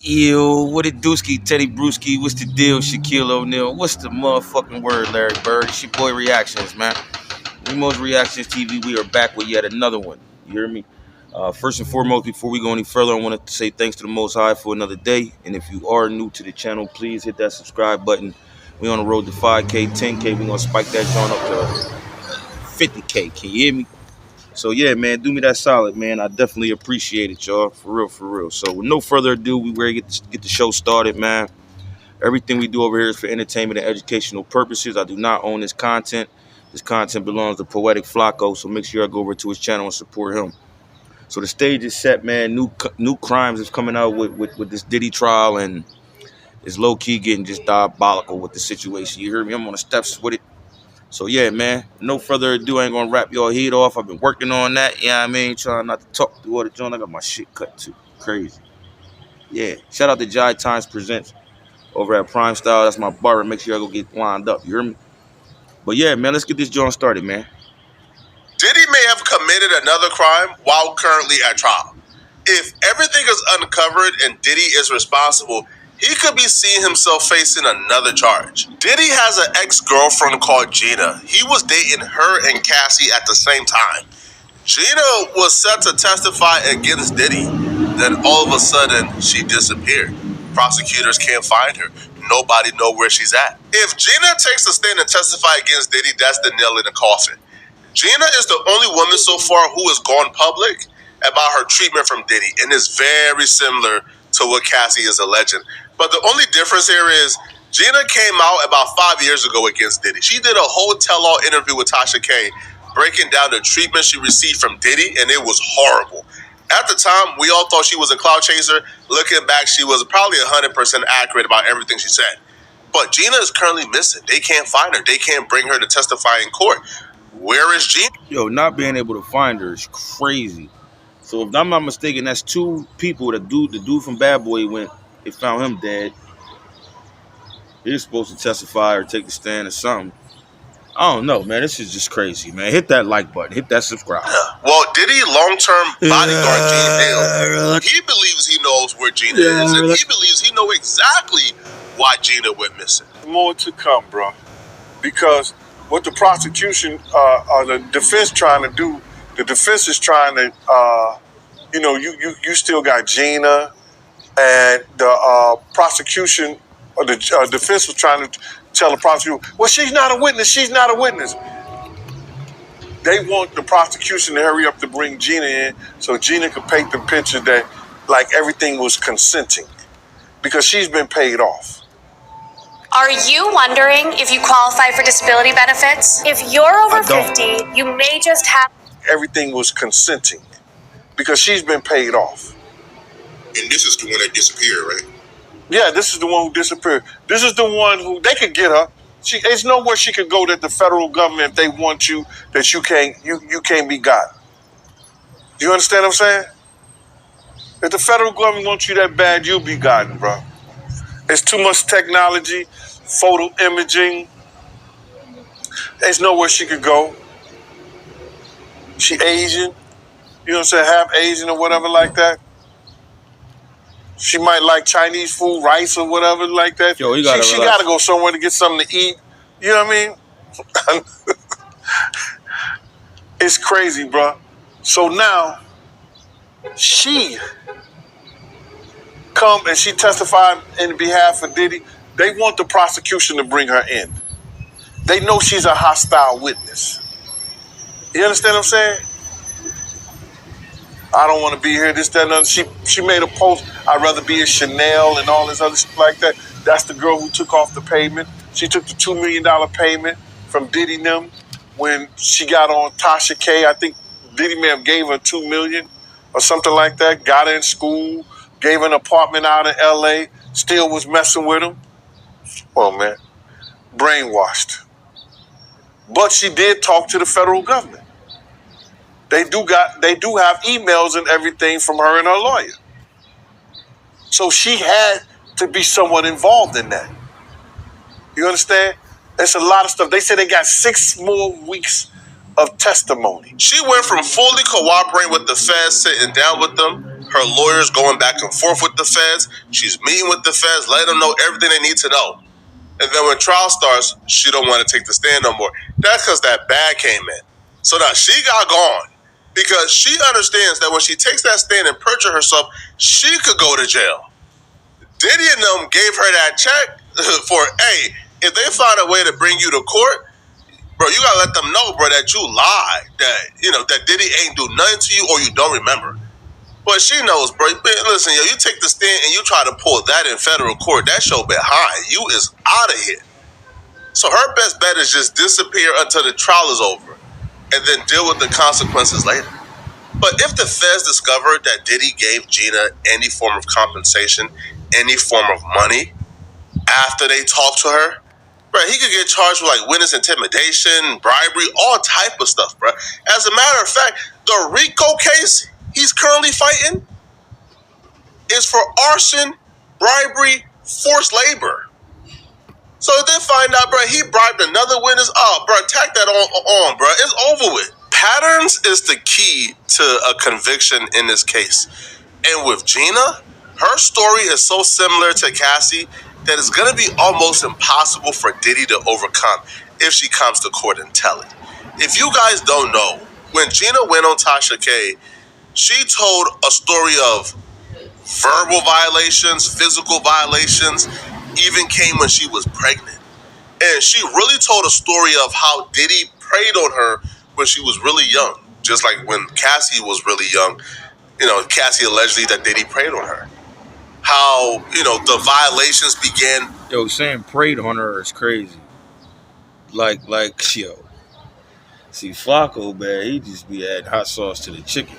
Yo, what it dooski, Teddy Brewski? What's the deal, Shaquille O'Neal? What's the motherfucking word, Larry Bird? It's your boy Reactions, man. Remo's Reactions TV, we are back with yet another one. You hear me? First and foremost, before we go any further, I want to say thanks to the Most High for another day. And if you are new to the channel, please hit that subscribe button. We on the road to 5K, 10K. We're going to spike that joint up to 50K. Can you hear me? So yeah, man, do me that solid, man. I definitely appreciate it, y'all. For real, for real. So with no further ado, we ready to get the show started, man. Everything we do over here is for entertainment and educational purposes. I do not own this content. This content belongs to Poetic Flacco, so make sure I go over to his channel and support him. So the stage is set, man. New crimes is coming out with this Diddy trial, and it's low-key getting just diabolical with the situation. You hear me? I'm on the steps with it. So yeah, man, no further ado, I ain't gonna wrap y'all head off. I've been working on that, you know what I mean? Trying not to talk through all the joint. I got my shit cut too. Crazy. Yeah. Shout out to Jai Times Presents over at Prime Style. That's my barber. Make sure I go get lined up. You hear me? But yeah, man, let's get this joint started, man. Diddy may have committed another crime while currently at trial. If everything is uncovered and Diddy is responsible, he could be seeing himself facing another charge. Diddy has an ex-girlfriend called Gina. He was dating her and Cassie at the same time. Gina was set to testify against Diddy. Then all of a sudden, she disappeared. Prosecutors can't find her. Nobody knows where she's at. If Gina takes a stand and testify against Diddy, that's the nail in the coffin. Gina is the only woman so far who has gone public about her treatment from Diddy, and is very similar to what Cassie is alleging. But the only difference here is Gina came out about 5 years ago against Diddy. She did a whole tell-all interview with Tasha K, breaking down the treatment she received from Diddy, and it was horrible. At the time, we all thought she was a cloud chaser. Looking back, she was probably 100% accurate about everything she said. But Gina is currently missing. They can't find her. They can't bring her to testify in court. Where is Gina? Yo, not being able to find her is crazy. So if I'm not mistaken, that's two people. The dude from Bad Boy they found him dead. He's supposed to testify or take the stand or something. I don't know, man. This is just crazy, man. Hit that like button. Hit that subscribe. Well, Diddy long-term bodyguard Gene Hale, he believes he knows where Gina is, and he believes he knows exactly why Gina went missing. More to come, bro. Because what the prosecution or the defense trying to do, the defense is trying to, you still got Gina, and the prosecution or the defense was trying to tell the prosecutor, well, she's not a witness. She's not a witness. They want the prosecution to hurry up to bring Gina in so Gina could paint the picture that like everything was consenting because she's been paid off. Are you wondering if you qualify for disability benefits? If you're over 50, you may just have... Everything was consenting because she's been paid off. And this is the one that disappeared, right? Yeah, this is the one who disappeared. This is the one who, they could get her. There's nowhere she could go that the federal government, if they want you, that you can't be got. Do you understand what I'm saying? If the federal government wants you that bad, you'll be gotten, bro. It's too much technology, photo imaging. There's nowhere she could go. She Asian, you know what I'm saying, half Asian or whatever like that. She might like Chinese food, rice or whatever like that. Yo, she got to go somewhere to get something to eat. You know what I mean? It's crazy, bro. So now, she come and she testified in behalf of Diddy. They want the prosecution to bring her in. They know she's a hostile witness. You understand what I'm saying? I don't want to be here, this, that, and other. She made a post, I'd rather be at Chanel and all this other stuff like that. That's the girl who took off the payment. She took the $2 million payment from Diddy and them when she got on Tasha K. I think Diddy may have gave her $2 million or something like that. Got her in school, gave her an apartment out in LA, still was messing with him. Well, man, brainwashed. But she did talk to the federal government. They do have emails and everything from her and her lawyer. So she had to be somewhat involved in that. You understand? There's a lot of stuff. They said they got 6 more weeks of testimony. She went from fully cooperating with the feds, sitting down with them, Her lawyer's going back and forth with the feds. She's meeting with the feds, letting them know everything they need to know. And then when trial starts, she don't want to take the stand no more. That's because that bag came in. So now she got gone because she understands that when she takes that stand and perjure herself, she could go to jail. Diddy and them gave her that check for, hey, if they find a way to bring you to court, bro, you gotta let them know, bro, that you lied, that Diddy ain't do nothing to you or you don't remember. But she knows, bro. Listen, yo, you take the stand and you try to pull that in federal court, that's your behind. You is out of here. So her best bet is just disappear until the trial is over and then deal with the consequences later. But if the feds discovered that Diddy gave Gina any form of compensation, any form of money after they talked to her, bro, he could get charged with like witness intimidation, bribery, all type of stuff, bro. As a matter of fact, the RICO case he's currently fighting is for arson, bribery, forced labor. So if they find out, bro, he bribed another witness, bro, tack that on, bro. It's over with. Patterns is the key to a conviction in this case. And with Gina, her story is so similar to Cassie that it's going to be almost impossible for Diddy to overcome if she comes to court and tell it. If you guys don't know, when Gina went on Tasha K, she told a story of verbal violations, physical violations, even came when she was pregnant. And she really told a story of how Diddy preyed on her when she was really young. Just like when Cassie was really young, Cassie allegedly that Diddy preyed on her. How, the violations began. Yo, saying preyed on her is crazy. Like, yo. See, Flacco, man, he just be adding hot sauce to the chicken.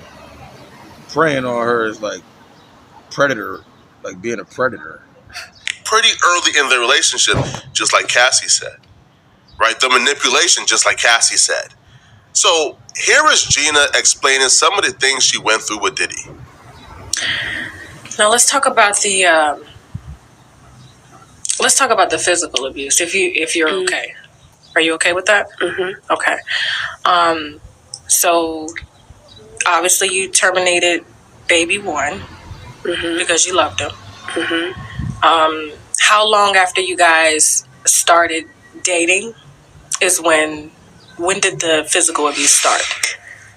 Preying on her is like predator, like being a predator. Pretty early in the relationship, just like Cassie said. Right? The manipulation, just like Cassie said. So here is Gina explaining some of the things she went through with Diddy. Now let's talk about the physical abuse. If you're okay, are you okay with that? Mm-hmm. Okay. So obviously you terminated baby one because you loved him. Mm-hmm. How long after you guys started dating is when did the physical abuse start?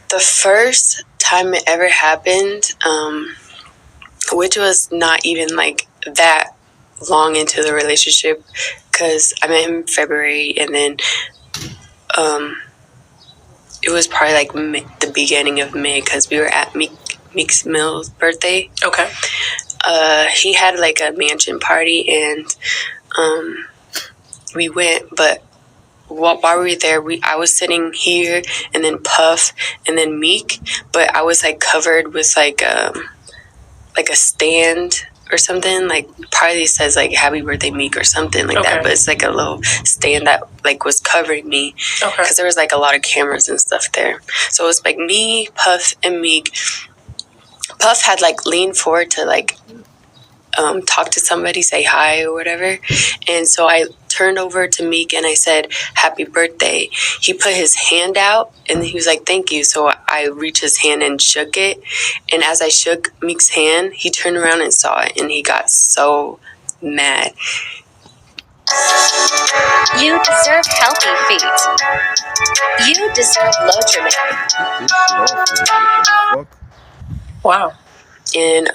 The first time it ever happened, which was not even like that long into the relationship, because I met him in February, and then it was probably like the beginning of May, because we were at Meek's Mill's birthday. Okay. He had like a mansion party, and we went, but while we were there, I was sitting here, and then Puff, and then Meek, but I was like covered with like a stand or something, like probably says like "Happy Birthday, Meek" or something like that, but it's like a little stand that like was covering me, because there was like a lot of cameras and stuff there. So it was like me, Puff, and Meek. Puff had like leaned forward to like talk to somebody, say hi or whatever, and so I turned over to Meek and I said, "Happy birthday." He put his hand out and he was like, "Thank you." So I reached his hand and shook it, and as I shook Meek's hand, he turned around and saw it, and he got so mad. You deserve healthy feet. You deserve Lotrimin. Wow. And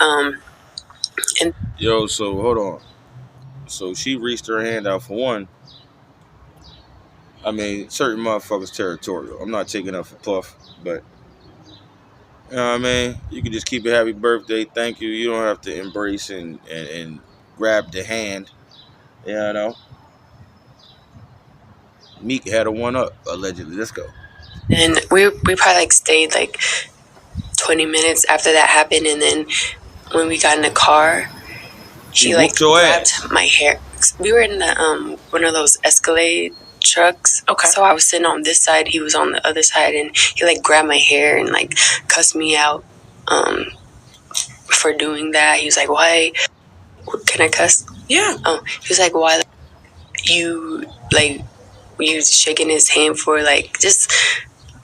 Yo, so hold on. So she reached her hand out for one. I mean, certain motherfuckers territorial. I'm not taking up for Puff, but you know what I mean? You can just keep it happy birthday, thank you. You don't have to embrace and grab the hand. You know? Meek had a one up, allegedly. Let's go. And we probably like stayed like 20 minutes after that happened, and then when we got in the car, he like grabbed my hair. We were in the one of those Escalade trucks. Okay. So I was sitting on this side, he was on the other side, and he like grabbed my hair and like cussed me out for doing that. He was like, "Why? Can I cuss?" Yeah. He was like, "Why you shaking his hand for like just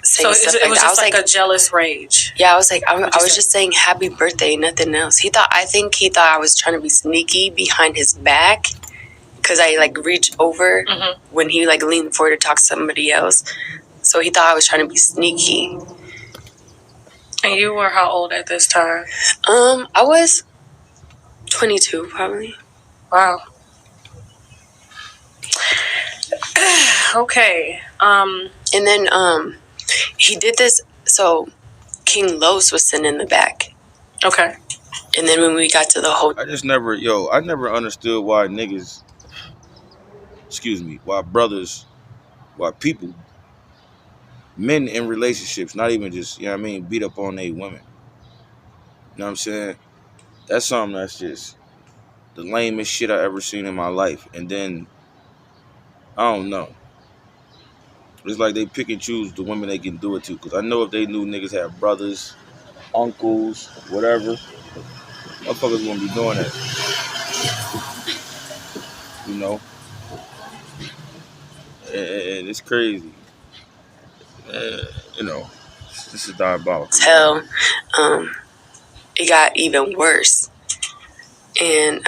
So it was just like a jealous rage. Yeah, I was like, I was just saying happy birthday, nothing else. I think he thought I was trying to be sneaky behind his back because I like reached over when he like leaned forward to talk to somebody else. So he thought I was trying to be sneaky. And you were how old at this time? I was 22 probably. Wow. Okay. And then he did this. So King Los was sitting in the back. Okay. And then when we got to the hotel, I never understood why niggas, why brothers, why people, men in relationships, not even just, you know what I mean, beat up on their women. You know what I'm saying? That's something that's just the lamest shit I ever seen in my life. And then, I don't know. It's like they pick and choose the women they can do it to. Because I know if they knew niggas had brothers, uncles, whatever, motherfuckers wouldn't be doing that. You know? And it's crazy. You know, this is diabolical. It got even worse. And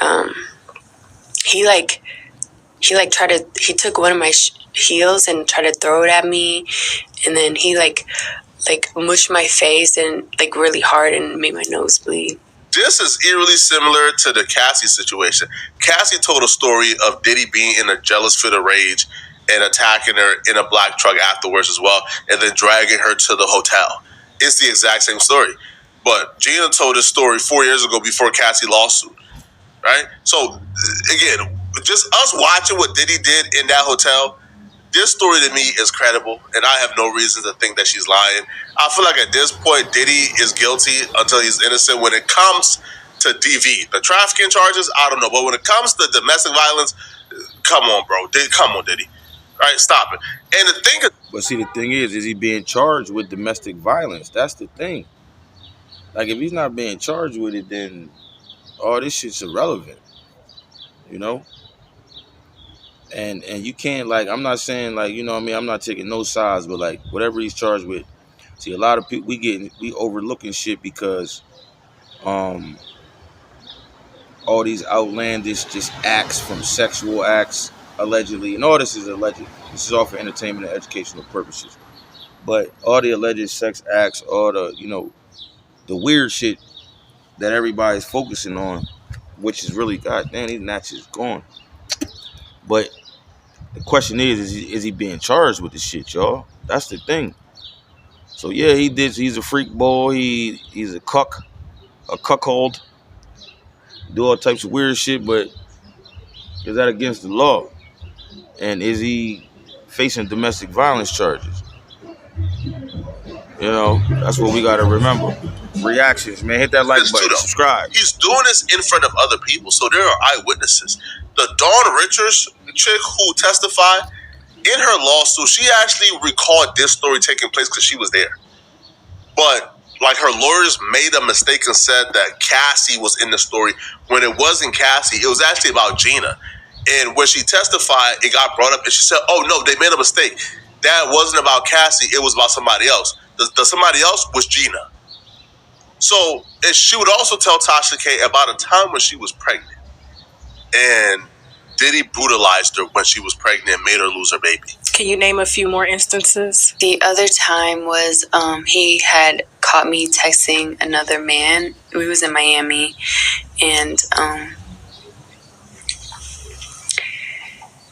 he took one of my heels and tried to throw it at me, and then he like mushed my face and like really hard and made my nose bleed. This is eerily similar to the Cassie situation. Cassie told a story of Diddy being in a jealous fit of rage and attacking her in a black truck afterwards as well, and then dragging her to the hotel. It's the exact same story. But Gina told this story 4 years ago before Cassie lawsuit, right? So, again, just us watching what Diddy did in that hotel, this story to me is credible, and I have no reason to think that she's lying. I feel like at this point, Diddy is guilty until he's innocent. When it comes to DV, the trafficking charges, I don't know. But when it comes to domestic violence, come on, bro. Come on, Diddy. Right, stop it. And the thing, but see, the thing is he being charged with domestic violence? That's the thing. Like, if he's not being charged with it, then all this shit's irrelevant. You know? And you can't, like, I'm not saying, like, you know what I mean, I'm not taking no sides, but like whatever he's charged with. See, a lot of people we overlooking shit because all these outlandish just acts, from sexual acts, allegedly, and all this is alleged. This is all for entertainment and educational purposes. But all the alleged sex acts, all the, you know, the weird shit that everybody's focusing on, which is really, goddamn, these natchez gone. But the question is he being charged with this shit, y'all? That's the thing. So yeah, he did. He's a freak boy. He's a cuckold. Do all types of weird shit, but is that against the law? And is he facing domestic violence charges? You know, that's what we gotta remember. Reactions, man. Hit that like button. Subscribe. He's doing this in front of other people, so there are eyewitnesses. The Dawn Richards chick who testified in her lawsuit, she actually recalled this story taking place because she was there. But like, her lawyers made a mistake and said that Cassie was in the story when it wasn't Cassie. It was actually about Gina. And when she testified, it got brought up, and she said, "Oh no, they made a mistake. That wasn't about Cassie. It was about somebody else. The somebody else was Gina." So, and she would also tell Tasha K about a time when she was pregnant, and Diddy brutalized her when she was pregnant and made her lose her baby. Can you name a few more instances? The other time was he had caught me texting another man. We was in Miami, and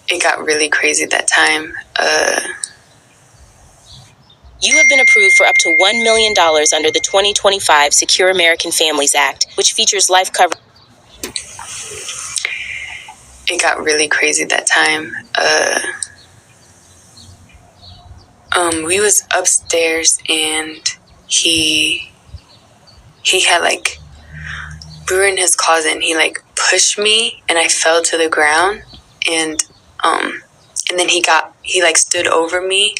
it got really crazy that time. You have been approved for up to $1 million under the 2025 Secure American Families Act, which features life coverage. It got really crazy that time. We was upstairs, and he had like, we were in his closet, and he like pushed me, and I fell to the ground, and then he like stood over me.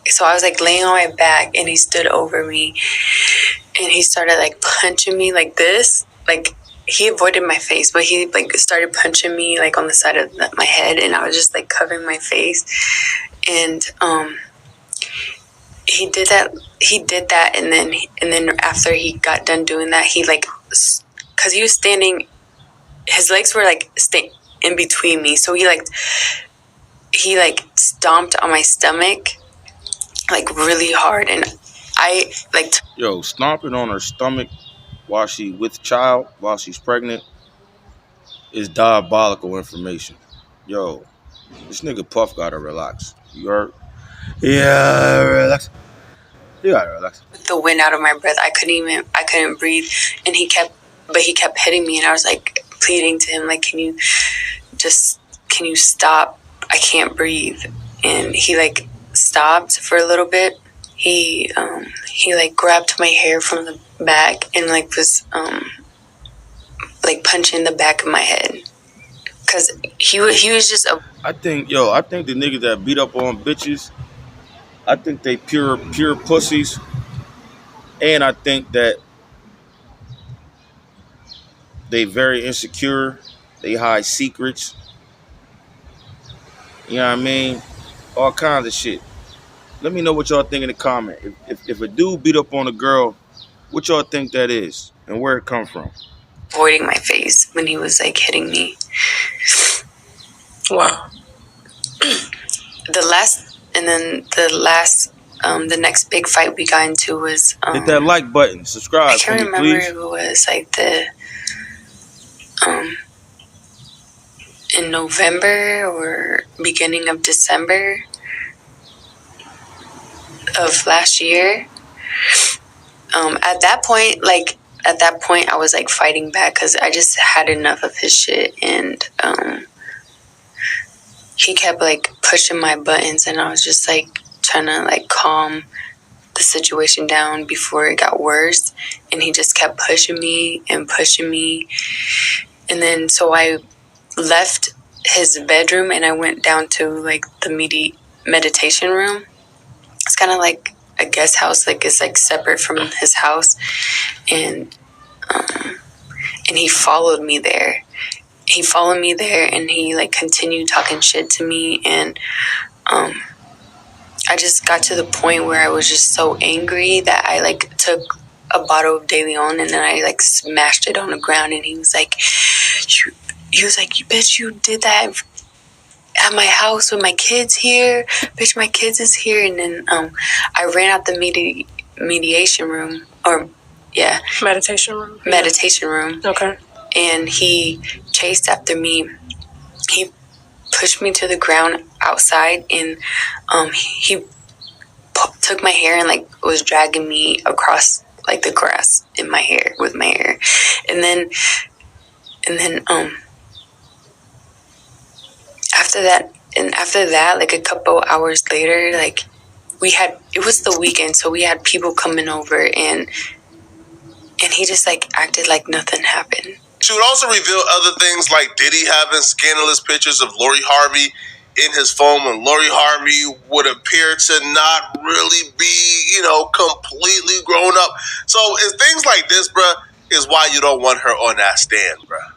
So I was like laying on my back, and he stood over me, and he started like punching me like this. Like, he avoided my face, but he like started punching me like on the side of my head, and I was just like covering my face. And he did that, and then after he got done doing that, he like, because he was standing, his legs were like in between me, so he stomped on my stomach like really hard, and I like Yo, stomping on her stomach while she's pregnant is diabolical information. Yo, this nigga Puff gotta relax. You heard? Yeah, relax. You gotta relax. with the wind out of my breath, I couldn't breathe, and he kept hitting me, and I was like pleading to him, like, can you stop? I can't breathe. And he like stopped for a little bit. He like grabbed my hair from the back and like was like punching the back of my head, because he was just I think the niggas that beat up on bitches, I think they pure pussies, and I think that they very insecure. They hide secrets. You know what I mean? All kinds of shit. Let me know what y'all think in the comment. If a dude beat up on a girl, what y'all think that is and where it come from? avoiding my face when he was like hitting me. Wow. The next big fight we got into was Hit that like button, subscribe. I can't remember please. if it was like in November or beginning of December of last year. At that point, I was like fighting back because I just had enough of his shit, and he kept like pushing my buttons, and I was just like trying to like calm the situation down before it got worse, and he just kept pushing me, and then so I left his bedroom and I went down to like the meditation room. It's kind of like a guest house, like it's like separate from his house, and he followed me there. And he like continued talking shit to me, and I just got to the point where I was just so angry that I like took a bottle of De Leon and then I like smashed it on the ground, and he was like, you bitch, you did that at my house with my kids here, bitch, my kids is here. And then I ran out the meditation room, or yeah, meditation room. Okay. And he chased after me. He pushed me to the ground outside, and he took my hair and like was dragging me across like the grass in my hair with my hair, and then after that, like a couple hours later, like it was the weekend, so we had people coming over, and he just like acted like nothing happened. She would also reveal other things like Diddy having scandalous pictures of Lori Harvey in his phone when Lori Harvey would appear to not really be, completely grown up. So it's things like this, bruh, is why you don't want her on that stand, bruh.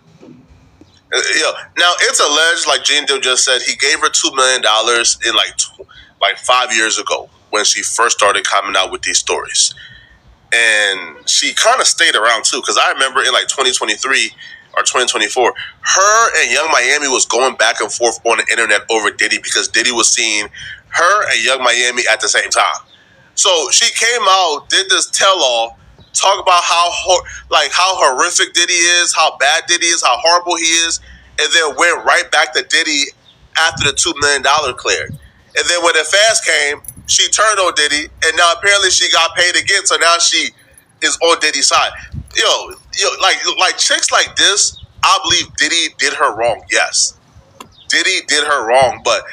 Now it's alleged, like Gene Dill just said, he gave her $2 million in like 5 years ago when she first started coming out with these stories. And she kind of stayed around too, because I remember in like 2023 or 2024, her and Young Miami was going back and forth on the internet over Diddy, because Diddy was seeing her and Young Miami at the same time. So she came out, did this tell-all, talk about how horrific Diddy is, how bad Diddy is, how horrible he is, and then went right back to Diddy after the $2 million cleared. And then when the fast came, she turned on Diddy, and now apparently she got paid again, so now she is on Diddy's side. Like chicks like this, I believe Diddy did her wrong. Yes, Diddy did her wrong, but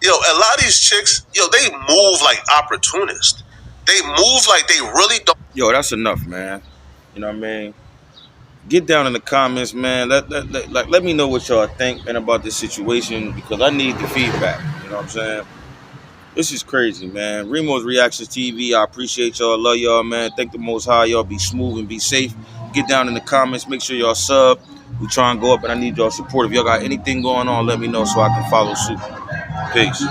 a lot of these chicks, they move like opportunists. They move like they really don't. Yo, that's enough, man. You know what I mean? Get down in the comments, man. Let me know what y'all think, man, about this situation, because I need the feedback. You know what I'm saying? This is crazy, man. Remo's Reactions TV. I appreciate y'all. Love y'all, man. Thank the Most High. Y'all be smooth and be safe. Get down in the comments. Make sure y'all sub. We try and go up, and I need y'all support. If y'all got anything going on, let me know so I can follow suit. Peace.